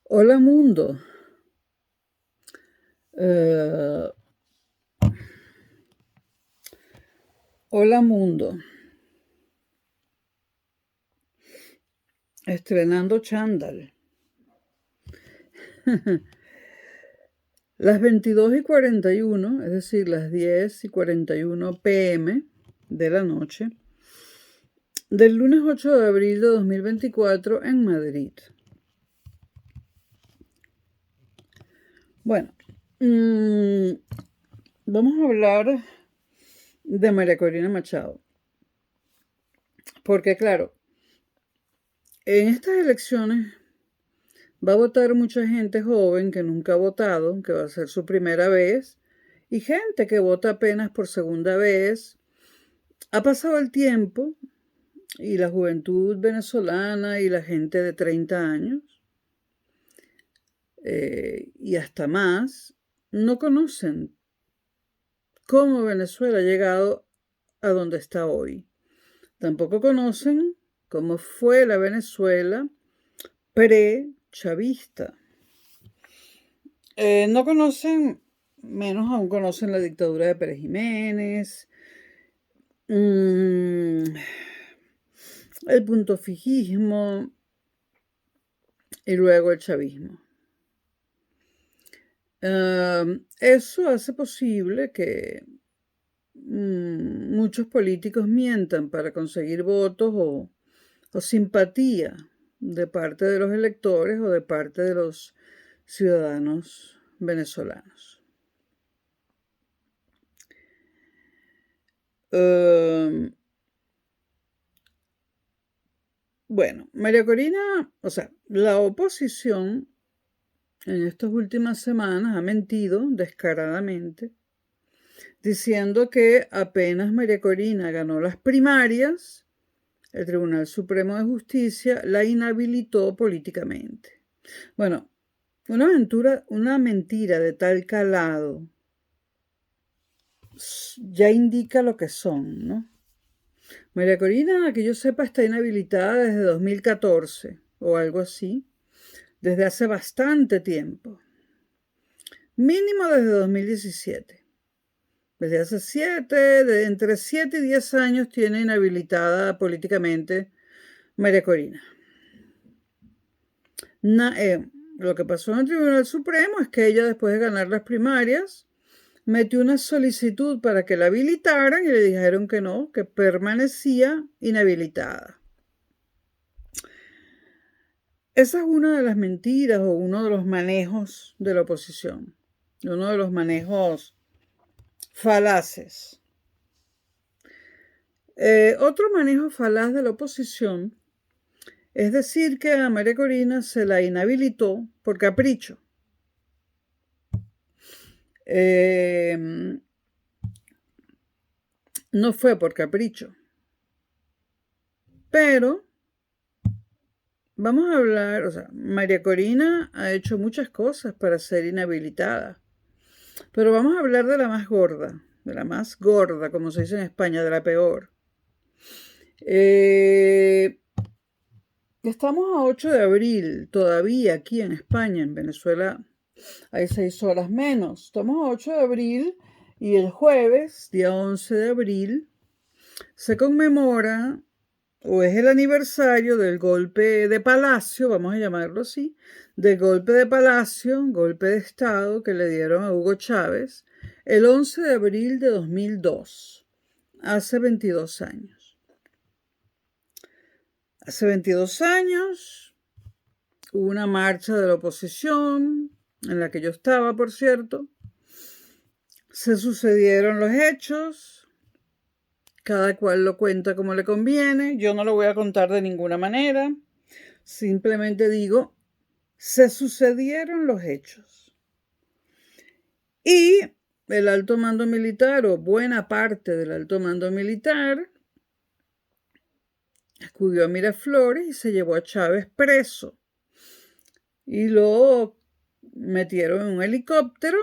Hola mundo. Eh, hola mundo. Estrenando chándal. Las 22:41, es decir, las 10:41 p.m. de la noche del lunes 8 de abril de 2024 en Madrid. Bueno, vamos a hablar de María Corina Machado. Porque claro, en estas elecciones va a votar mucha gente joven que nunca ha votado, que va a ser su primera vez, y gente que vota apenas por segunda vez. Ha pasado el tiempo y la juventud venezolana y la gente de 30 años y hasta más no conocen cómo Venezuela ha llegado a donde está hoy. Tampoco conocen cómo fue la Venezuela pre-chavista. No conocen, menos aún conocen la dictadura de Pérez Jiménez, el puntofijismo y luego el chavismo. Eso hace posible que muchos políticos mientan para conseguir votos o simpatía de parte de los electores o de parte de los ciudadanos venezolanos. Bueno, María Corina, o sea, la oposición en estas últimas semanas ha mentido descaradamente, diciendo que apenas María Corina ganó las primarias, el Tribunal Supremo de Justicia la inhabilitó políticamente. Bueno, una mentira de tal calado ya indica lo que son, ¿no? María Corina, que yo sepa, está inhabilitada desde 2014 o algo así, desde hace bastante tiempo. Mínimo desde 2017. Desde hace entre 7 y 10 años tiene inhabilitada políticamente María Corina. Lo que pasó en el Tribunal Supremo es que ella, después de ganar las primarias, metió una solicitud para que la habilitaran y le dijeron que no, que permanecía inhabilitada. Esa es una de las mentiras o uno de los manejos de la oposición, uno de los manejos falaces. Otro manejo falaz de la oposición es decir que a María Corina se la inhabilitó por capricho. No fue por capricho. Pero vamos a hablar, o sea, María Corina ha hecho muchas cosas para ser inhabilitada. Pero vamos a hablar de la más gorda, como se dice en España, de la peor. Estamos a 8 de abril, todavía aquí en España, en Venezuela hay 6 horas menos. Estamos a 8 de abril y el jueves, día 11 de abril, se conmemora o es el aniversario del golpe de Palacio, vamos a llamarlo así, del golpe de Palacio, golpe de Estado que le dieron a Hugo Chávez el 11 de abril de 2002, hace 22 años. Hace 22 años hubo una marcha de la oposición, en la que yo estaba, por cierto. Se sucedieron los hechos, cada cual lo cuenta como le conviene, yo no lo voy a contar de ninguna manera, simplemente digo, se sucedieron los hechos. Y el alto mando militar, o buena parte del alto mando militar, acudió a Miraflores y se llevó a Chávez preso. Y lo metieron en un helicóptero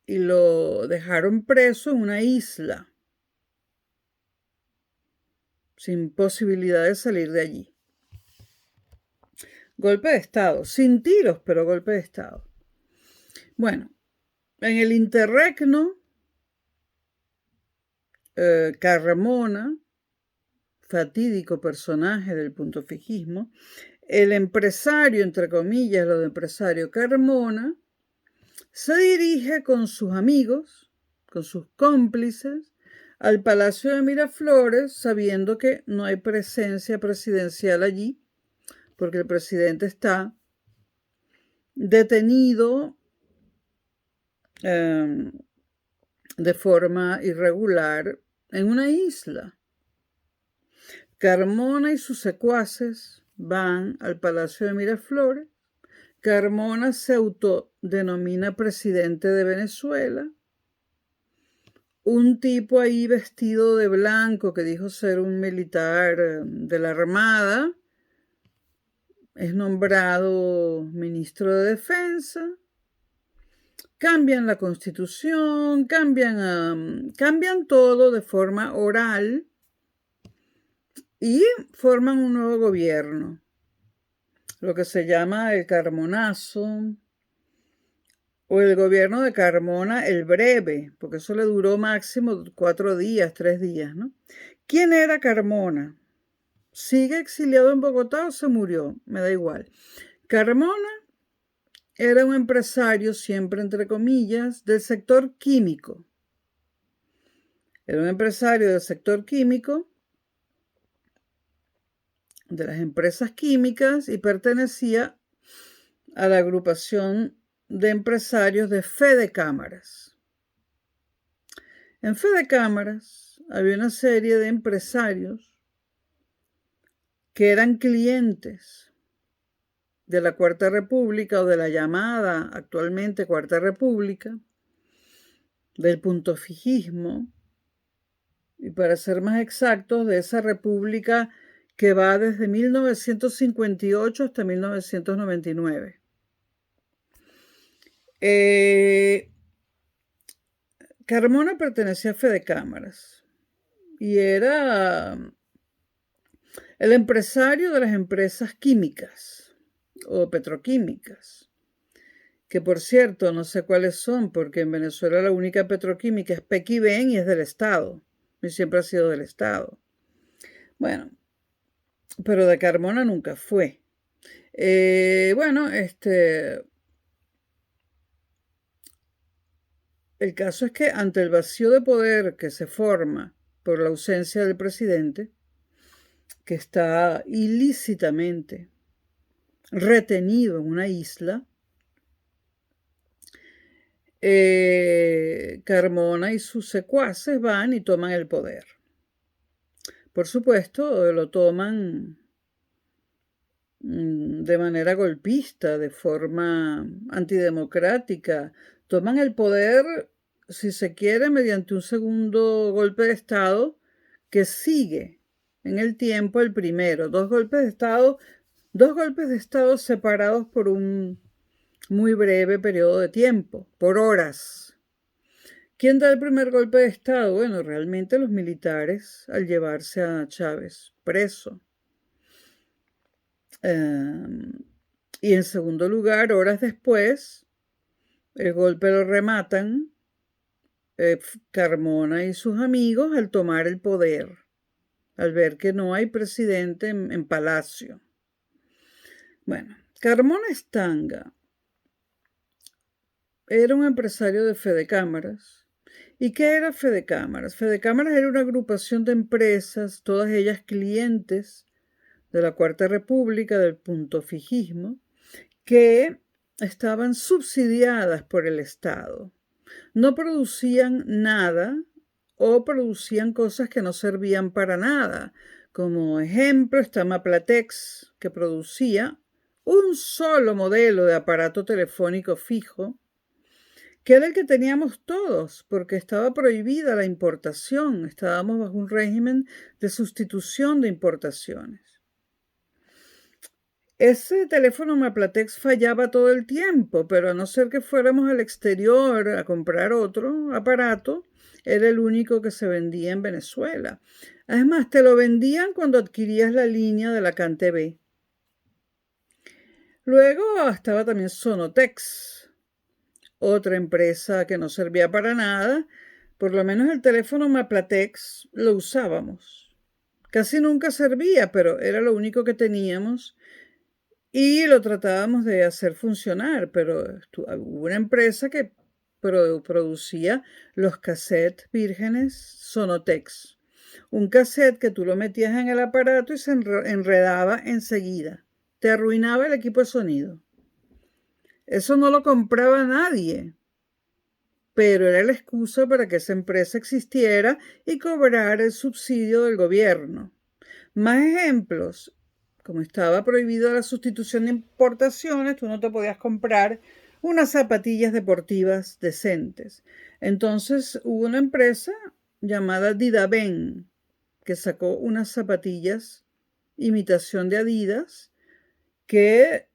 y lo dejaron preso en una isla, sin posibilidad de salir de allí. Golpe de Estado, sin tiros, pero golpe de Estado. Bueno, en el interregno, Carmona, fatídico personaje del puntofijismo, el empresario, entre comillas, lo de empresario Carmona, se dirige con sus amigos, con sus cómplices, al Palacio de Miraflores, sabiendo que no hay presencia presidencial allí, porque el presidente está detenido de forma irregular en una isla. Carmona y sus secuaces van al Palacio de Miraflores. Carmona se autodenomina presidente de Venezuela. Un tipo ahí vestido de blanco que dijo ser un militar de la Armada es nombrado ministro de Defensa. Cambian la Constitución, cambian todo de forma oral y forman un nuevo gobierno, lo que se llama el Carmonazo, o el gobierno de Carmona el breve, porque eso le duró máximo 4 días, 3 días, ¿no? ¿Quién era Carmona? ¿Sigue exiliado en Bogotá o se murió? Me da igual. Carmona era un empresario, siempre entre comillas, del sector químico. Era un empresario del sector químico, de las empresas químicas, y pertenecía a la agrupación de empresarios de Fede Cámaras. En Fede Cámaras había una serie de empresarios que eran clientes de la Cuarta República, o de la llamada actualmente Cuarta República, del puntofijismo, y para ser más exactos, de esa república que va desde 1958 hasta 1999. Carmona pertenecía a Fede Cámaras y era el empresario de las empresas químicas o petroquímicas, que por cierto no sé cuáles son, porque en Venezuela la única petroquímica es Pequibén y es del Estado, y siempre ha sido del Estado. Bueno, pero de Carmona nunca fue. El caso es que ante el vacío de poder que se forma por la ausencia del presidente, que está ilícitamente retenido en una isla, Carmona y sus secuaces van y toman el poder. Por supuesto, lo toman de manera golpista, de forma antidemocrática. Toman el poder, si se quiere, mediante un segundo golpe de Estado que sigue en el tiempo el primero. Dos golpes de Estado separados por un muy breve periodo de tiempo, por horas. ¿Quién da el primer golpe de Estado? Bueno, realmente los militares, al llevarse a Chávez preso. Y en segundo lugar, horas después, el golpe lo rematan Carmona y sus amigos al tomar el poder, al ver que no hay presidente en Palacio. Bueno, Carmona Estanga era un empresario de Fede Cámaras. ¿Y qué era Fede Cámaras? Fede Cámaras era una agrupación de empresas, todas ellas clientes de la Cuarta República, del puntofijismo, que estaban subsidiadas por el Estado. No producían nada o producían cosas que no servían para nada. Como ejemplo está Maplatex, que producía un solo modelo de aparato telefónico fijo, que era el que teníamos todos, porque estaba prohibida la importación. Estábamos bajo un régimen de sustitución de importaciones. Ese teléfono Maplatex fallaba todo el tiempo, pero a no ser que fuéramos al exterior a comprar otro aparato, era el único que se vendía en Venezuela. Además, te lo vendían cuando adquirías la línea de la CanTV. Luego estaba también Sonotex, otra empresa que no servía para nada. Por lo menos el teléfono Maplatex lo usábamos. Casi nunca servía, pero era lo único que teníamos y lo tratábamos de hacer funcionar. Pero hubo una empresa que producía los cassettes vírgenes Sonotex. Un cassette que tú lo metías en el aparato y se enredaba enseguida. Te arruinaba el equipo de sonido. Eso no lo compraba nadie, pero era la excusa para que esa empresa existiera y cobrara el subsidio del gobierno. Más ejemplos. Como estaba prohibida la sustitución de importaciones, tú no te podías comprar unas zapatillas deportivas decentes. Entonces hubo una empresa llamada Didaven que sacó unas zapatillas imitación de Adidas que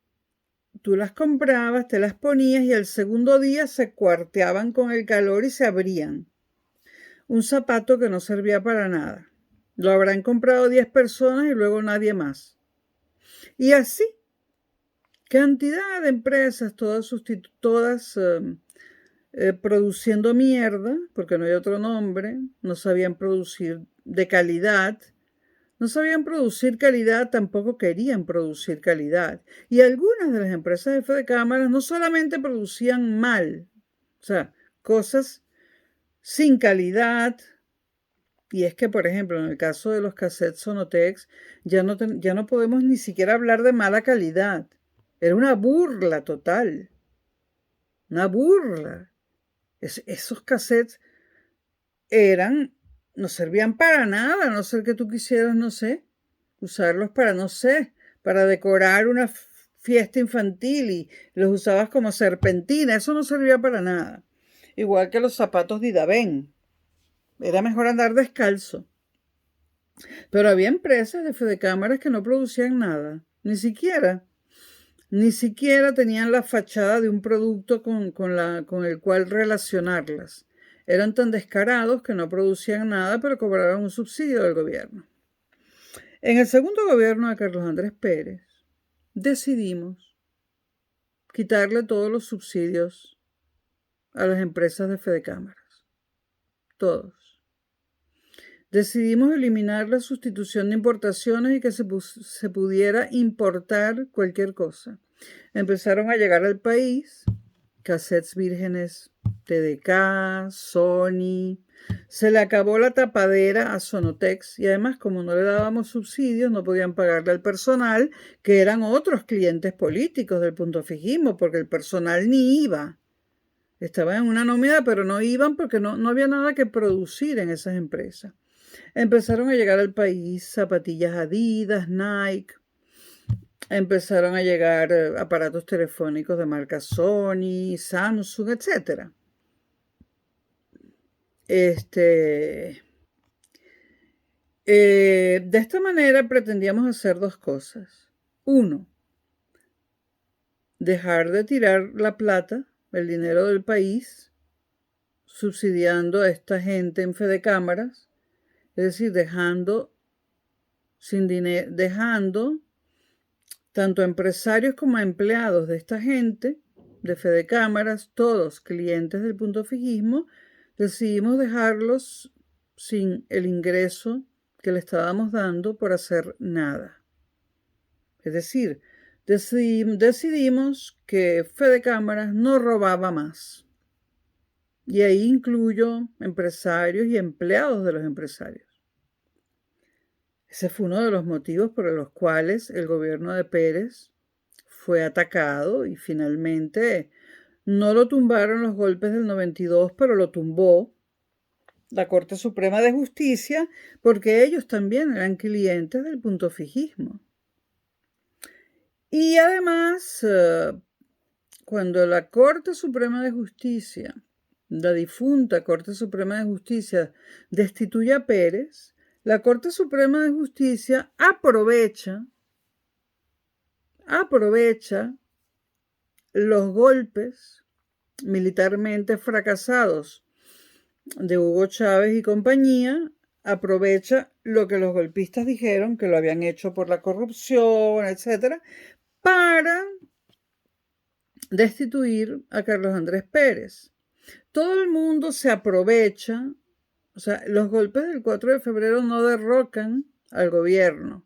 tú las comprabas, te las ponías y al segundo día se cuarteaban con el calor y se abrían. Un zapato que no servía para nada. Lo habrán comprado 10 personas y luego nadie más. Y así, cantidad de empresas, todas produciendo mierda, porque no hay otro nombre, no sabían producir de calidad. No sabían producir calidad, tampoco querían producir calidad. Y algunas de las empresas de fe de cámaras no solamente producían mal, o sea, cosas sin calidad. Y es que, por ejemplo, en el caso de los cassettes Sonotex, ya no podemos ni siquiera hablar de mala calidad. Era una burla total. Una burla. Esos cassettes no servían para nada, a no ser que tú quisieras, no sé, usarlos para, no sé, para decorar una fiesta infantil y los usabas como serpentina. Eso no servía para nada. Igual que los zapatos de Idavén. Era mejor andar descalzo. Pero había empresas de fedecámaras que no producían nada. Ni siquiera tenían la fachada de un producto con el cual relacionarlas. Eran tan descarados que no producían nada, pero cobraban un subsidio del gobierno. En el segundo gobierno de Carlos Andrés Pérez, decidimos quitarle todos los subsidios a las empresas de fedecámaras. Todos. Decidimos eliminar la sustitución de importaciones y que se pudiera importar cualquier cosa. Empezaron a llegar al país cassettes vírgenes TDK, Sony. Se le acabó la tapadera a Sonotex y además, como no le dábamos subsidios, no podían pagarle al personal, que eran otros clientes políticos del punto fijismo, porque el personal ni iba. Estaban en una nómina, pero no iban porque no había nada que producir en esas empresas. Empezaron a llegar al país zapatillas Adidas, Nike. Empezaron a llegar aparatos telefónicos de marca Sony, Samsung, etc. De esta manera pretendíamos hacer dos cosas. Uno, dejar de tirar la plata, el dinero del país, subsidiando a esta gente en fedecámaras, es decir, dejando tanto a empresarios como a empleados de esta gente, de fedecámaras, todos clientes del punto fijismo, decidimos dejarlos sin el ingreso que le estábamos dando por hacer nada. Es decir, decidimos que fedecámaras no robaba más. Y ahí incluyo empresarios y empleados de los empresarios. Ese fue uno de los motivos por los cuales el gobierno de Pérez fue atacado y finalmente no lo tumbaron los golpes del 92, pero lo tumbó la Corte Suprema de Justicia porque ellos también eran clientes del punto fijismo. Y además, cuando la Corte Suprema de Justicia, la difunta Corte Suprema de Justicia, destituye a Pérez, la Corte Suprema de Justicia aprovecha los golpes militarmente fracasados de Hugo Chávez y compañía, aprovecha lo que los golpistas dijeron, que lo habían hecho por la corrupción, etc., para destituir a Carlos Andrés Pérez. Todo el mundo se aprovecha, o sea, los golpes del 4 de febrero no derrocan al gobierno.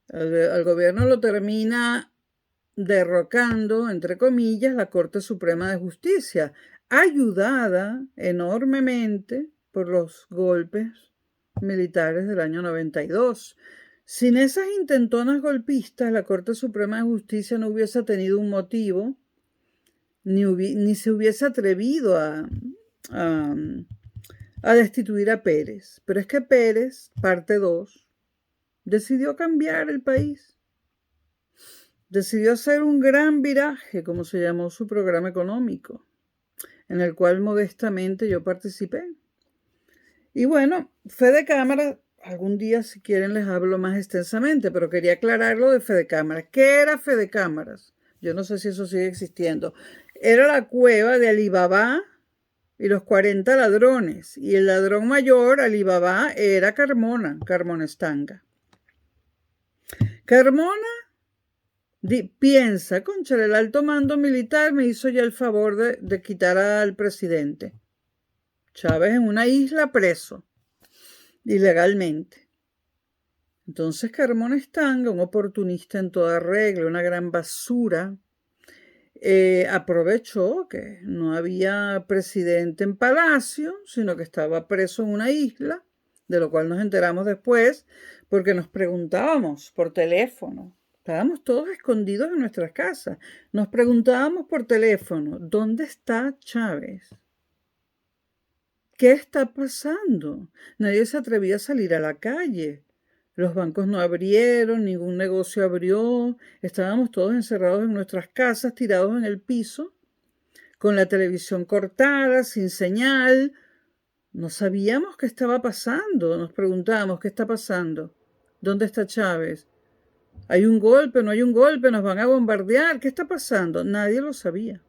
Al gobierno lo termina derrocando, entre comillas, la Corte Suprema de Justicia, ayudada enormemente por los golpes militares del año 92. Sin esas intentonas golpistas, la Corte Suprema de Justicia no hubiese tenido un motivo, ni se hubiese atrevido a destituir a Pérez. Pero es que Pérez, parte 2, decidió cambiar el país. Decidió hacer un gran viraje, como se llamó su programa económico, en el cual modestamente yo participé. Y bueno, Fede Cámara, algún día si quieren les hablo más extensamente, pero quería aclarar lo de Fede Cámaras. ¿Qué era Fede Cámaras? Yo no sé si eso sigue existiendo. Era la cueva de Alibaba y los 40 ladrones. Y el ladrón mayor, Alibaba, era Carmona Stanga. Carmona piensa, cónchale, el alto mando militar me hizo ya el favor de quitar al presidente. Chávez en una isla preso, ilegalmente. Entonces Carmona Stanga, un oportunista en toda regla, una gran basura, aprovechó que no había presidente en Palacio, sino que estaba preso en una isla, de lo cual nos enteramos después, porque nos preguntábamos por teléfono. Estábamos todos escondidos en nuestras casas. Nos preguntábamos por teléfono, ¿dónde está Chávez? ¿Qué está pasando? Nadie se atrevía a salir a la calle. Los bancos no abrieron, ningún negocio abrió. Estábamos todos encerrados en nuestras casas, tirados en el piso, con la televisión cortada, sin señal. No sabíamos qué estaba pasando. Nos preguntábamos, ¿qué está pasando? ¿Dónde está Chávez? ¿Hay un golpe? ¿No hay un golpe? ¿Nos van a bombardear? ¿Qué está pasando? Nadie lo sabía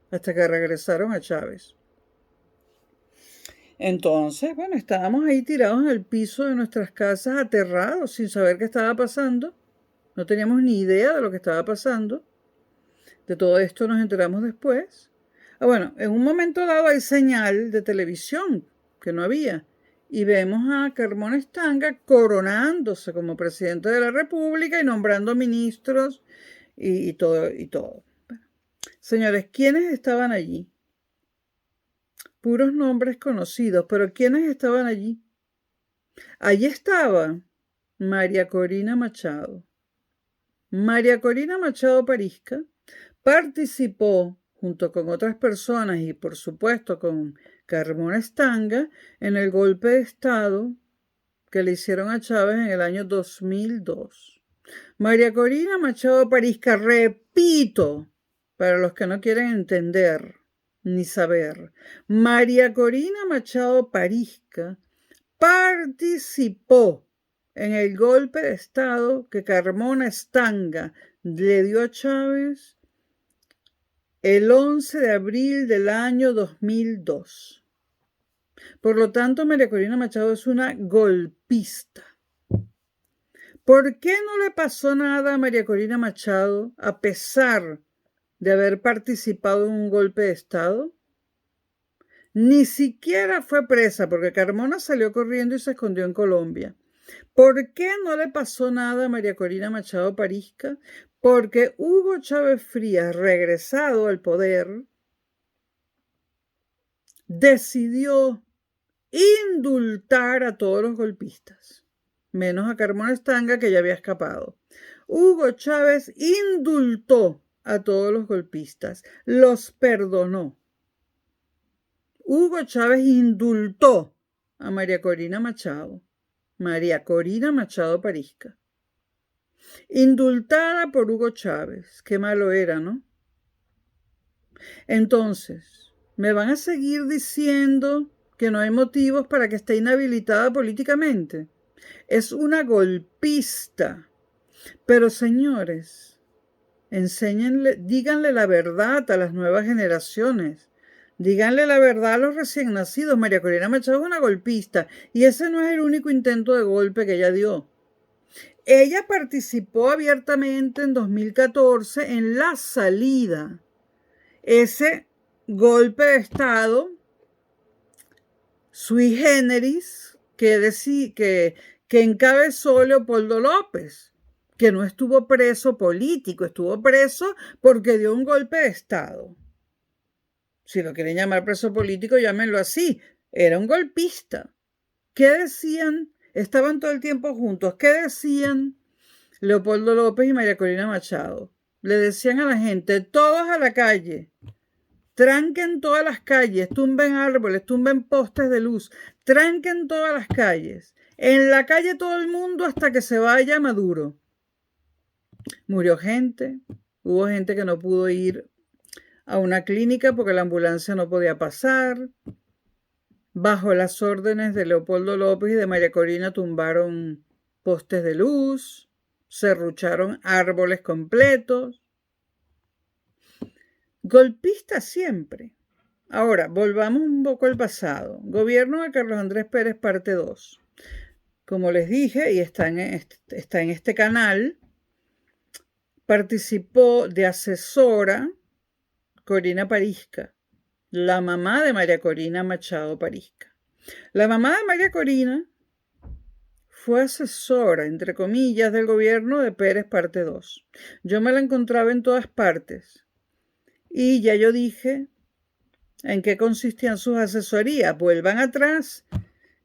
hasta que regresaron a Chávez. Entonces, bueno, estábamos ahí tirados en el piso de nuestras casas, aterrados, sin saber qué estaba pasando. No teníamos ni idea de lo que estaba pasando. De todo esto nos enteramos después. Bueno, en un momento dado hay señal de televisión, que no había. Y vemos a Carmona Stanga coronándose como presidente de la República y nombrando ministros y todo. Bueno, señores, ¿quiénes estaban allí? Puros nombres conocidos, pero ¿quiénes estaban allí? Allí estaba María Corina Machado. María Corina Machado Parizca participó junto con otras personas y por supuesto con Carmona Stanga en el golpe de Estado que le hicieron a Chávez en el año 2002. María Corina Machado Parizca, repito, para los que no quieren entender ni saber, María Corina Machado Parizca participó en el golpe de Estado que Carmona Stanga le dio a Chávez el 11 de abril del año 2002. Por lo tanto, María Corina Machado es una golpista. ¿Por qué no le pasó nada a María Corina Machado a pesar de haber participado en un golpe de Estado? Ni siquiera fue presa porque Carmona salió corriendo y se escondió en Colombia. ¿Por qué no le pasó nada a María Corina Machado Parizca? Porque Hugo Chávez Frías, regresado al poder, decidió indultar a todos los golpistas, menos a Carmona Stanga, que ya había escapado. Hugo Chávez indultó a todos los golpistas, los perdonó. Hugo Chávez indultó a María Corina Machado Parizca. Indultada por Hugo Chávez. Qué malo era, ¿no? Entonces, ¿me van a seguir diciendo que no hay motivos para que esté inhabilitada políticamente? Es una golpista. Pero señores, díganle la verdad a las nuevas generaciones. Díganle la verdad a los recién nacidos. María Corina Machado es una golpista y ese no es el único intento de golpe que ella dio. ella participó abiertamente en 2014 en la salida. Ese golpe de Estado sui generis que encabezó Leopoldo López, que no estuvo preso político, estuvo preso porque dio un golpe de Estado. Si lo quieren llamar preso político, llámenlo así. Era un golpista. ¿Qué decían? Estaban todo el tiempo juntos. ¿Qué decían Leopoldo López y María Corina Machado? Le decían a la gente, todos a la calle. Tranquen todas las calles, tumben árboles, tumben postes de luz, tranquen todas las calles. En la calle todo el mundo hasta que se vaya Maduro. Murió gente, hubo gente que no pudo ir a una clínica porque la ambulancia no podía pasar. Bajo las órdenes de Leopoldo López y de María Corina tumbaron postes de luz, serrucharon árboles completos. Golpista siempre. Ahora, volvamos un poco al pasado. Gobierno de Carlos Andrés Pérez, parte 2. Como les dije, y está en este canal, participó de asesora Corina Parisca, la mamá de María Corina Machado Parisca. La mamá de María Corina fue asesora, entre comillas, del gobierno de Pérez, parte 2. Yo me la encontraba en todas partes. Y ya yo dije en qué consistían sus asesorías. Vuelvan atrás,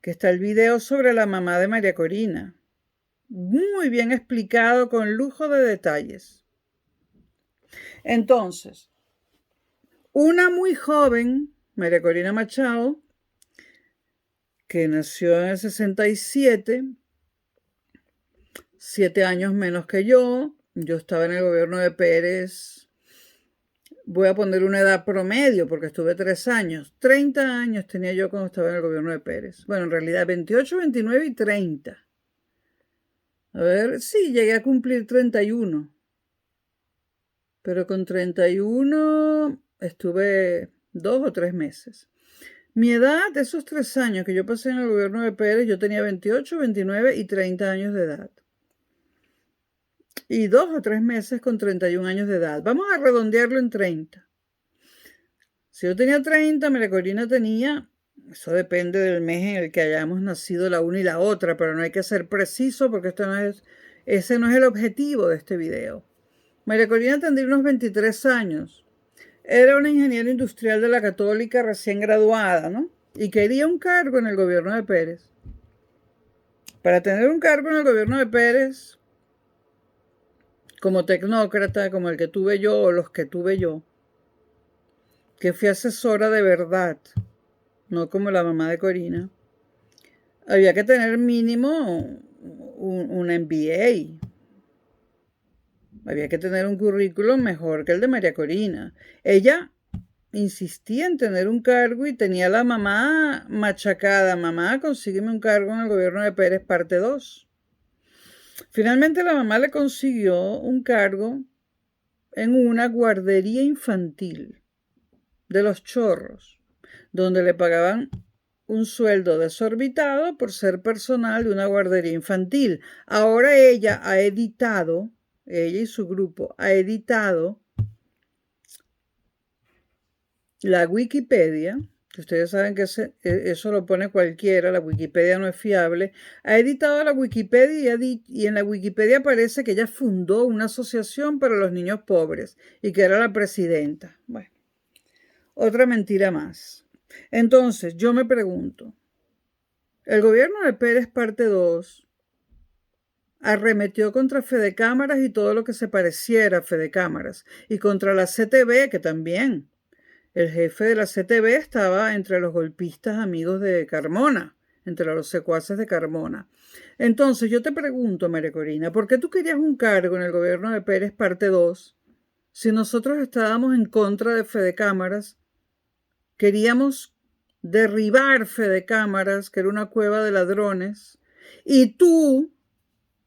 que está el video sobre la mamá de María Corina. Muy bien explicado, con lujo de detalles. Entonces, una muy joven, María Corina Machado, que nació en el 67, 7 años menos que yo estaba en el gobierno de Pérez. Voy a poner una edad promedio porque estuve 3 años. 30 años tenía yo cuando estaba en el gobierno de Pérez. Bueno, en realidad 28, 29 y 30. A ver, sí, llegué a cumplir 31. Pero con 31 estuve 2 o 3 meses. Mi edad, esos 3 años que yo pasé en el gobierno de Pérez, yo tenía 28, 29 y 30 años de edad. Y 2 o 3 meses con 31 años de edad. Vamos a redondearlo en 30. Si yo tenía 30, María Corina tenía, eso depende del mes en el que hayamos nacido la una y la otra, pero no hay que ser preciso porque ese no es el objetivo de este video. María Corina tendría unos 23 años. Era una ingeniera industrial de la Católica recién graduada, ¿no? Y quería un cargo en el gobierno de Pérez. Para tener un cargo en el gobierno de Pérez, como tecnócrata, como el que tuve yo o los que tuve yo, que fui asesora de verdad, no como la mamá de Corina, había que tener mínimo un MBA. Había que tener un currículum mejor que el de María Corina. Ella insistía en tener un cargo y tenía a la mamá machacada. Mamá, consígueme un cargo en el gobierno de Pérez, parte 2. Finalmente la mamá le consiguió un cargo en una guardería infantil de Los Chorros, donde le pagaban un sueldo desorbitado por ser personal de una guardería infantil. Ahora ella y su grupo ha editado la Wikipedia, que ustedes saben que eso lo pone cualquiera, la Wikipedia no es fiable. Ha editado la Wikipedia y en la Wikipedia aparece que ella fundó una asociación para los niños pobres y que era la presidenta. Bueno, otra mentira más. Entonces, yo me pregunto, el gobierno de Pérez, parte 2, arremetió contra Fedecámaras y todo lo que se pareciera a Fedecámaras, y contra la CTV, que también. El jefe de la CTV estaba entre los golpistas amigos de Carmona, entre los secuaces de Carmona. Entonces, yo te pregunto, María Corina, ¿por qué tú querías un cargo en el gobierno de Pérez, parte 2, si nosotros estábamos en contra de Fedecámaras? Queríamos derribar Fedecámaras, que era una cueva de ladrones, y tú,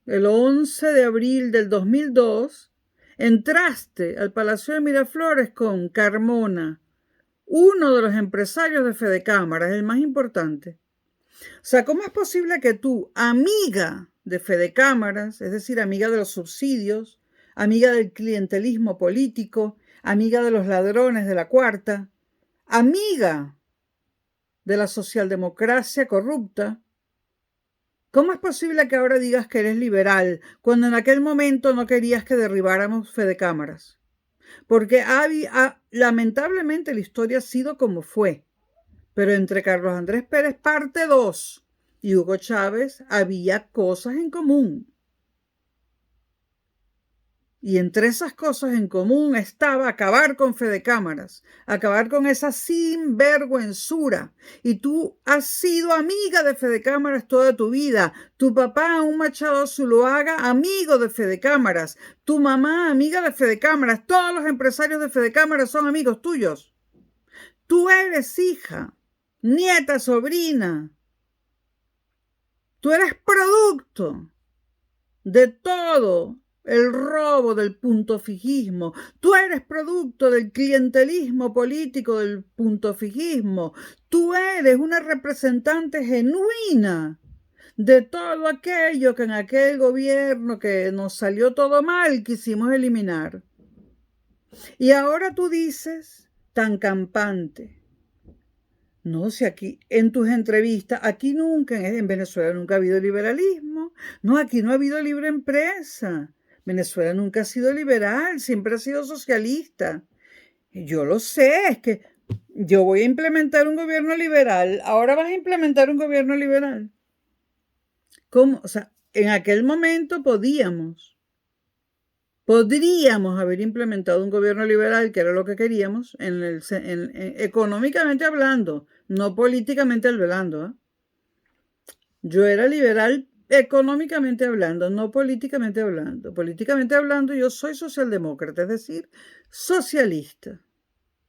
el 11 de abril del 2002, entraste al Palacio de Miraflores con Carmona, uno de los empresarios de Fedecámaras, el más importante. O sea, ¿cómo es posible que tú, amiga de fedecámaras, es decir, amiga de los subsidios, amiga del clientelismo político, amiga de los ladrones de la cuarta, amiga de la socialdemocracia corrupta. ¿Cómo es posible que ahora digas que eres liberal cuando en aquel momento no querías que derribáramos fedecámaras? Porque lamentablemente la historia ha sido como fue. Pero entre Carlos Andrés Pérez parte 2 y Hugo Chávez había cosas en común. Y entre esas cosas en común estaba acabar con fedecámaras, acabar con esa sinvergüenzura. Y tú has sido amiga de fedecámaras toda tu vida. Tu papá, un Machado Zuloaga, amigo de fedecámaras. Tu mamá, amiga de fedecámaras. Todos los empresarios de fedecámaras son amigos tuyos. Tú eres hija, nieta, sobrina. Tú eres producto de todo el robo del puntofijismo. Tú eres producto del clientelismo político del puntofijismo. Tú eres una representante genuina de todo aquello que en aquel gobierno que nos salió todo mal quisimos eliminar. Y ahora tú dices, tan campante, no, si aquí, en tus entrevistas, aquí nunca, en Venezuela nunca ha habido liberalismo. No, aquí no ha habido libre empresa. Venezuela nunca ha sido liberal, siempre ha sido socialista. Yo lo sé, es que yo voy a implementar un gobierno liberal. Ahora vas a implementar un gobierno liberal. ¿Cómo? O sea, en aquel momento podríamos haber implementado un gobierno liberal, que era lo que queríamos, económicamente hablando, no políticamente hablando. ¿Eh? Yo era liberal económicamente hablando, no políticamente hablando. Políticamente hablando, yo soy socialdemócrata, es decir, socialista.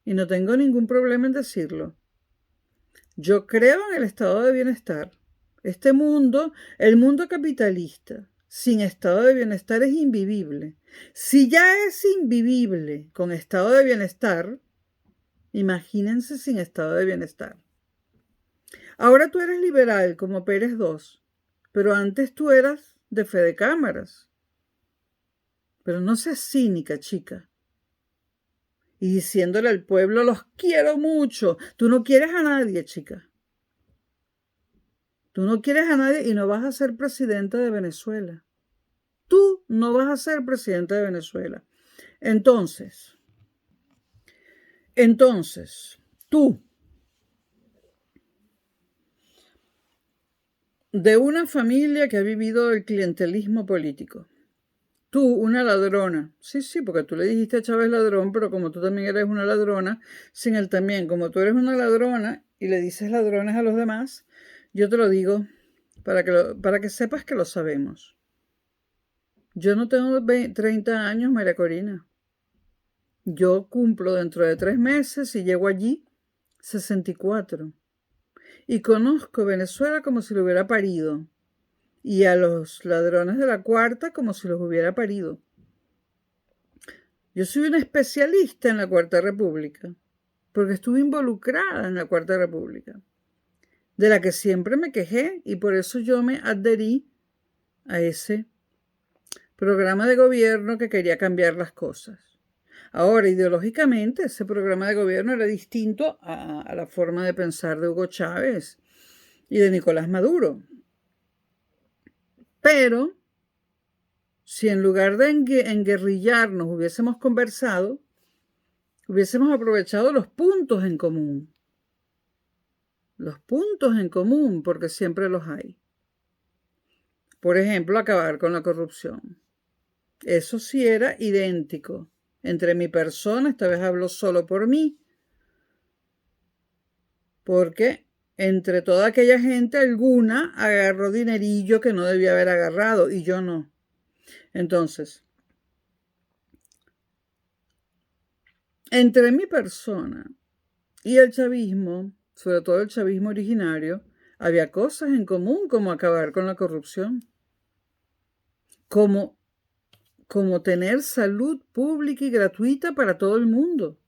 Y no tengo ningún problema en decirlo. Yo creo en el estado de bienestar. Este mundo, el mundo capitalista, sin estado de bienestar es invivible. Si ya es invivible con estado de bienestar, imagínense sin estado de bienestar. Ahora tú eres liberal como Pérez II, pero antes tú eras de fedecámaras. Pero no seas cínica, chica. Y diciéndole al pueblo, los quiero mucho. Tú no quieres a nadie, chica. Tú no quieres a nadie y no vas a ser presidenta de Venezuela. Tú no vas a ser presidenta de Venezuela. Entonces, tú, de una familia que ha vivido el clientelismo político, tú, una ladrona, sí, porque tú le dijiste a Chávez ladrón, pero como tú también eres una ladrona, sin él también, como tú eres una ladrona y le dices ladrones a los demás, yo te lo digo para que sepas que lo sabemos. Yo no tengo 30 años, María Corina. Yo cumplo dentro de 3 meses y llego allí 64. Y conozco Venezuela como si lo hubiera parido. Y a los ladrones de la cuarta como si los hubiera parido. Yo soy una especialista en la Cuarta República, porque estuve involucrada en la Cuarta República, de la que siempre me quejé, y por eso yo me adherí a ese programa de gobierno que quería cambiar las cosas. Ahora, ideológicamente, ese programa de gobierno era distinto a la forma de pensar de Hugo Chávez y de Nicolás Maduro. Pero, si en lugar de enguerrillarnos hubiésemos conversado, hubiésemos aprovechado los puntos en común. Los puntos en común, porque siempre los hay. Por ejemplo, acabar con la corrupción. Eso sí era idéntico. Entre mi persona, esta vez hablo solo por mí, porque entre toda aquella gente alguna agarró dinerillo que no debía haber agarrado y yo no. Entonces, entre mi persona y el chavismo, sobre todo el chavismo originario, había cosas en común como acabar con la corrupción, como tener salud pública y gratuita para todo el mundo,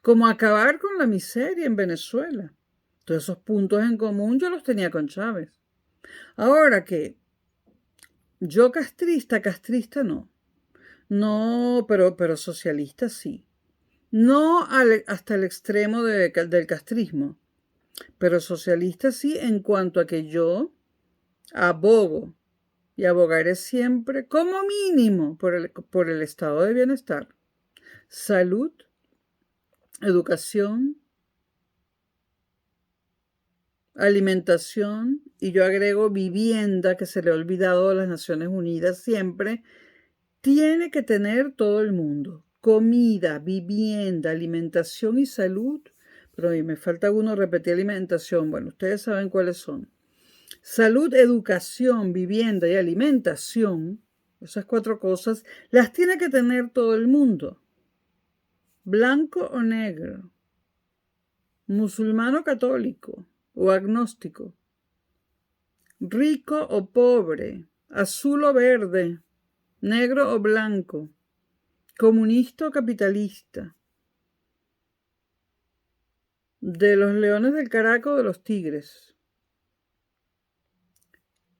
como acabar con la miseria en Venezuela. Todos esos puntos en común yo los tenía con Chávez. Ahora que Yo castrista no. No, pero socialista sí. No hasta el extremo del castrismo, pero socialista sí en cuanto a que yo abogo y abogaré siempre, como mínimo, por el estado de bienestar, salud, educación, alimentación, y yo agrego vivienda, que se le ha olvidado a las Naciones Unidas siempre, tiene que tener todo el mundo. Comida, vivienda, alimentación y salud. Pero a mí me falta uno, repetir alimentación. Bueno, ustedes saben cuáles son. Salud, educación, vivienda y alimentación, esas 4 cosas, las tiene que tener todo el mundo. Blanco o negro, musulmán o católico o agnóstico, rico o pobre, azul o verde, negro o blanco, comunista o capitalista, de los leones del Caracas o de los tigres.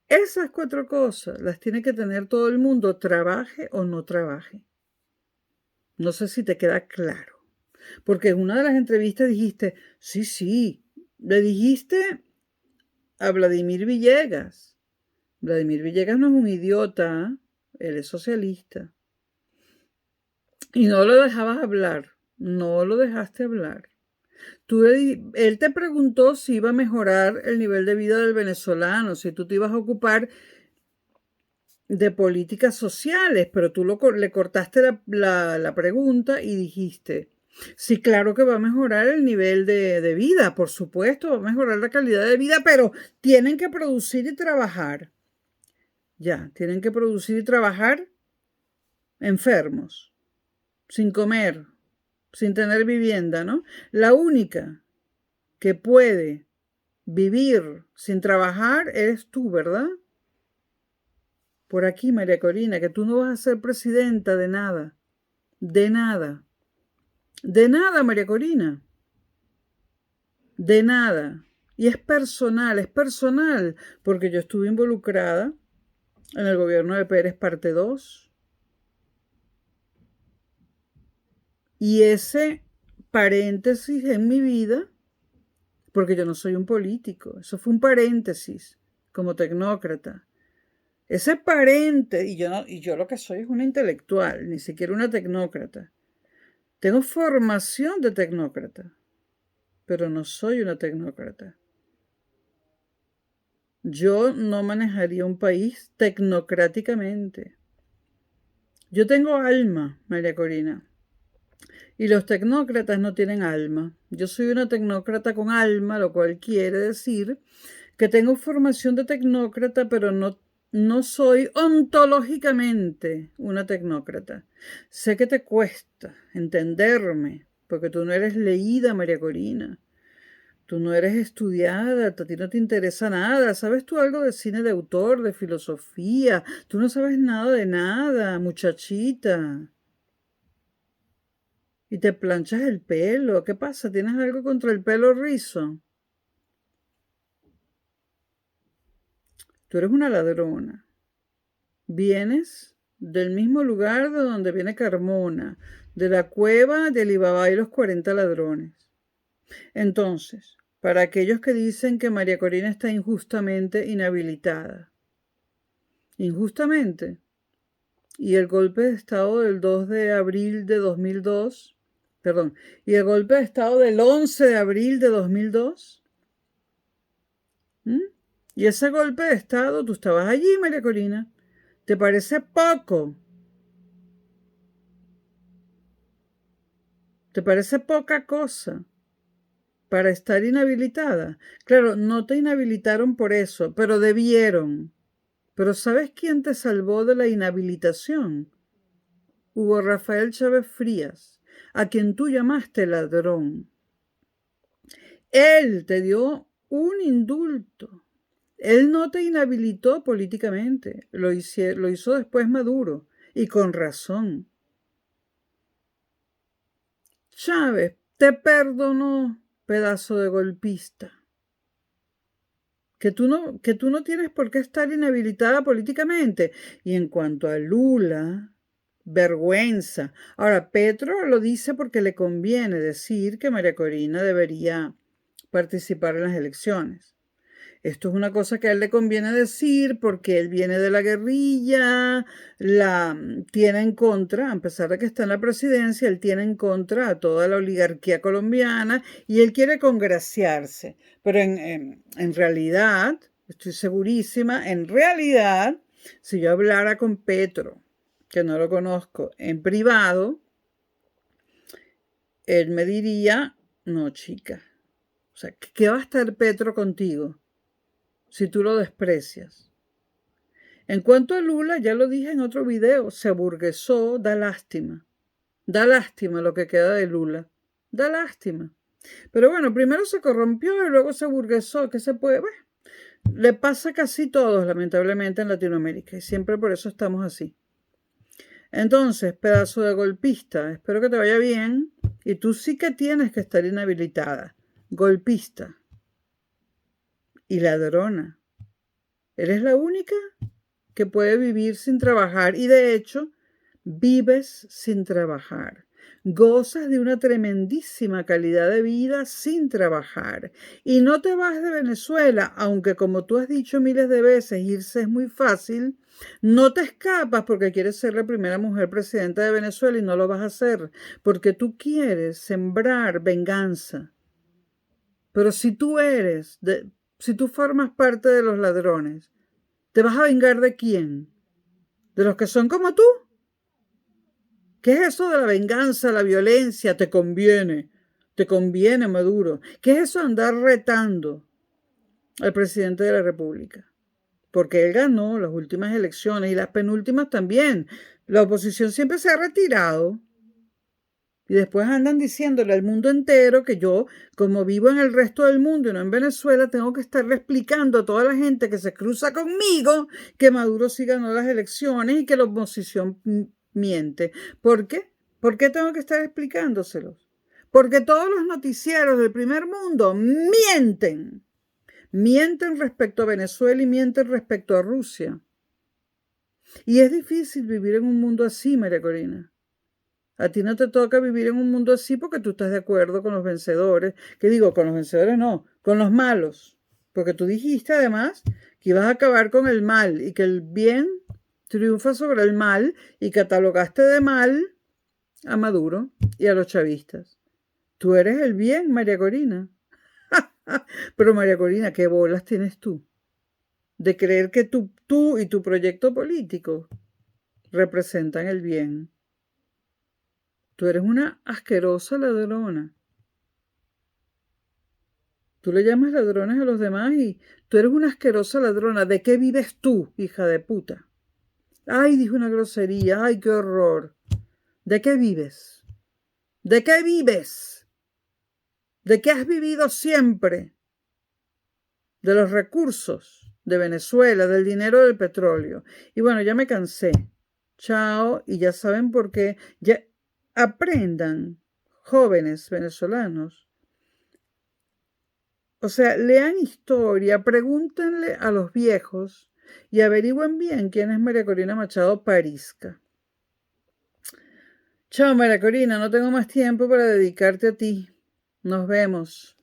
Esas 4 cosas las tiene que tener todo el mundo, trabaje o no trabaje. No sé si te queda claro. Porque en una de las entrevistas dijiste, sí, le dijiste a Vladimir Villegas. Vladimir Villegas no es un idiota, él es socialista. Y no lo dejabas hablar, no lo dejaste hablar. Él te preguntó si iba a mejorar el nivel de vida del venezolano, si tú te ibas a ocupar de políticas sociales, pero tú le cortaste la pregunta y dijiste, sí, claro que va a mejorar el nivel de vida, por supuesto, va a mejorar la calidad de vida, pero tienen que producir y trabajar. Ya, tienen que producir y trabajar enfermos, sin comer, sin tener vivienda, ¿no? La única que puede vivir sin trabajar eres tú, ¿verdad? Por aquí, María Corina, que tú no vas a ser presidenta de nada. De nada. De nada, María Corina. De nada. Y es personal, porque yo estuve involucrada en el gobierno de Pérez parte 2. Y ese paréntesis en mi vida, porque yo no soy un político, eso fue un paréntesis como tecnócrata. Ese paréntesis, y yo lo que soy es una intelectual, ni siquiera una tecnócrata. Tengo formación de tecnócrata, pero no soy una tecnócrata. Yo no manejaría un país tecnocráticamente. Yo tengo alma, María Corina, y los tecnócratas no tienen alma. Yo soy una tecnócrata con alma, lo cual quiere decir que tengo formación de tecnócrata, pero no soy ontológicamente una tecnócrata. Sé que te cuesta entenderme, porque tú no eres leída, María Corina. Tú no eres estudiada, a ti no te interesa nada. ¿Sabes tú algo de cine de autor, de filosofía? Tú no sabes nada de nada, muchachita. Y te planchas el pelo. ¿Qué pasa? ¿Tienes algo contra el pelo rizo? Tú eres una ladrona. Vienes del mismo lugar de donde viene Carmona, de la cueva de Alibaba y los 40 ladrones. Entonces, para aquellos que dicen que María Corina está injustamente inhabilitada. Injustamente. Y el golpe de Estado del 2 de abril de 2002, perdón, y el golpe de Estado del 11 de abril de 2002. Y ese golpe de Estado, tú estabas allí, María Corina. ¿Te parece poco? ¿Te parece poca cosa para estar inhabilitada? Claro, no te inhabilitaron por eso, pero debieron. Pero ¿sabes quién te salvó de la inhabilitación? Hugo Rafael Chávez Frías, a quien tú llamaste ladrón. Él te dio un indulto. Él no te inhabilitó políticamente. Lo hizo después Maduro. Y con razón. Chávez te perdonó, pedazo de golpista. que tú no tienes por qué estar inhabilitada políticamente. Y en cuanto a Lula, vergüenza. Ahora, Petro lo dice porque le conviene decir que María Corina debería participar en las elecciones. Esto es una cosa que a él le conviene decir porque él viene de la guerrilla, la tiene en contra, a pesar de que está en la presidencia, él tiene en contra a toda la oligarquía colombiana y él quiere congraciarse. Pero en realidad, estoy segurísima, en realidad, si yo hablara con Petro, que no lo conozco, en privado, él me diría, no, chica, o sea, ¿qué va a estar Petro contigo si tú lo desprecias? En cuanto a Lula, ya lo dije en otro video, se aburguesó, da lástima. Da lástima lo que queda de Lula. Da lástima. Pero bueno, primero se corrompió y luego se aburguesó. ¿Qué se puede? Bueno, le pasa a casi todos, lamentablemente, en Latinoamérica. Y siempre por eso estamos así. Entonces, pedazo de golpista, espero que te vaya bien. Y tú sí que tienes que estar inhabilitada. Golpista. Y ladrona. ¿Eres la única que puede vivir sin trabajar? Y de hecho, vives sin trabajar. Gozas de una tremendísima calidad de vida sin trabajar. Y no te vas de Venezuela, aunque como tú has dicho miles de veces, irse es muy fácil. No te escapas porque quieres ser la primera mujer presidenta de Venezuela y no lo vas a hacer porque tú quieres sembrar venganza. Pero si tú formas parte de los ladrones, ¿te vas a vengar de quién? ¿De los que son como tú? ¿Qué es eso de la venganza, la violencia? Te conviene, Maduro. ¿Qué es eso de andar retando al presidente de la República? Porque él ganó las últimas elecciones y las penúltimas también. La oposición siempre se ha retirado. Y después andan diciéndole al mundo entero que yo, como vivo en el resto del mundo y no en Venezuela, tengo que estarle explicando a toda la gente que se cruza conmigo que Maduro sí ganó las elecciones y que la oposición miente. ¿Por qué? ¿Por qué tengo que estar explicándoselos? Porque todos los noticieros del primer mundo mienten. Mienten respecto a Venezuela y mienten respecto a Rusia. Y es difícil vivir en un mundo así, María Corina. A ti no te toca vivir en un mundo así porque tú estás de acuerdo con los vencedores. ¿Qué digo? Con los vencedores no, con los malos. Porque tú dijiste además que ibas a acabar con el mal y que el bien triunfa sobre el mal y catalogaste de mal a Maduro y a los chavistas. Tú eres el bien, María Corina. Pero María Corina, ¿qué bolas tienes tú de creer que tú y tu proyecto político representan el bien? Tú eres una asquerosa ladrona. Tú le llamas ladrones a los demás y tú eres una asquerosa ladrona. ¿De qué vives tú, hija de puta? Ay, dijo una grosería. Ay, qué horror. ¿De qué vives? ¿De qué vives? ¿De qué has vivido siempre? De los recursos de Venezuela, del dinero del petróleo. Y bueno, ya me cansé. Chao. Y ya saben por qué. Ya aprendan, jóvenes venezolanos. O sea, lean historia, pregúntenle a los viejos y averigüen bien quién es María Corina Machado Parisca. Chao, María Corina, no tengo más tiempo para dedicarte a ti. Nos vemos.